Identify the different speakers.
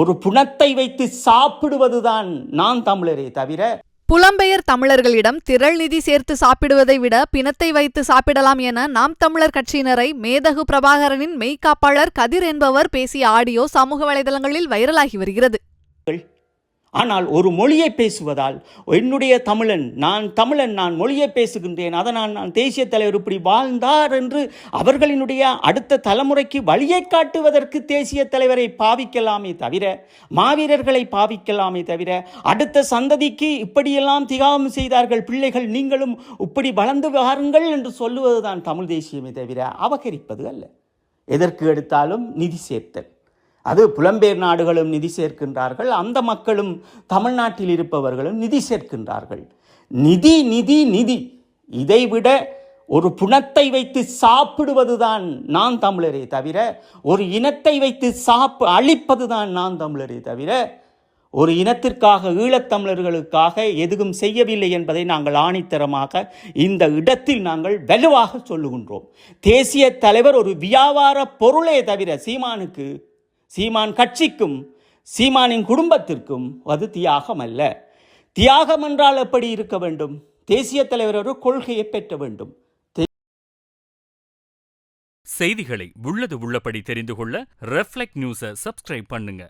Speaker 1: ஒரு புணத்தை வைத்து சாப்பிடுவதுதான் நான் தமிழரே தவிர,
Speaker 2: புலம்பெயர் தமிழர்களிடம் திரள் நிதி சேர்த்து சாப்பிடுவதை விட பிணத்தை வைத்து சாப்பிடலாம் என நாம் தமிழர் கட்சியினரை மேதகு பிரபாகரனின் மெய்காப்பாளர் கதிர் என்பவர் பேசிய ஆடியோ சமூக வலைதளங்களில் வைரலாகி வருகிறது.
Speaker 1: ஆனால் ஒரு மொழியை பேசுவதால் என்னுடைய தமிழன் நான் மொழியை பேசுகின்றேன், அதனால் நான் தேசிய தலைவர் இப்படி வாழ்ந்தார் என்று அவர்களினுடைய அடுத்த தலைமுறைக்கு வழியை காட்டுவதற்கு தேசிய தலைவரை பாவிக்கலாமே தவிர, மாவீரர்களை பாவிக்கலாமே தவிர, அடுத்த சந்ததிக்கு இப்படியெல்லாம் தியாகம் செய்தார்கள் பிள்ளைகள், நீங்களும் இப்படி வளர்ந்து வாருங்கள் என்று சொல்லுவதுதான் தமிழ் தேசியமே தவிர அபகரிப்பது அல்ல. எதற்கு எடுத்தாலும் நிதி சேர்த்தல். அது புலம்பெயர் நாடுகளும் நிதி சேர்க்கின்றார்கள், அந்த மக்களும் தமிழ்நாட்டில் இருப்பவர்களும் நிதி சேர்க்கின்றார்கள். நிதி நிதி நிதி இதைவிட ஒரு புணத்தை வைத்து சாப்பிடுவதுதான் நான் தமிழரே தவிர, ஒரு இனத்தை வைத்து அழிப்பதுதான் நான் தமிழரே தவிர, ஒரு இனத்திற்காக ஈழத்தமிழர்களுக்காக எதுவும் செய்யவில்லை என்பதை நாங்கள் ஆணித்தரமாக இந்த இடத்தில் நாங்கள் வலுவாக சொல்லுகின்றோம். தேசிய தலைவர் ஒரு வியாபார பொருளே தவிர சீமான் கட்சிக்கும் சீமானின் குடும்பத்திற்கும் அது தியாகம் அல்ல. தியாகம் என்றால் எப்படி இருக்க வேண்டும்? தேசிய தலைவர் ஒரு கொள்கையை பெற்ற வேண்டும்.
Speaker 3: செய்திகளை உள்ளது உள்ளபடி தெரிந்து கொள்ள ரெஃப்ளெக்ட் நியூஸை சப்ஸ்கிரைப் பண்ணுங்க.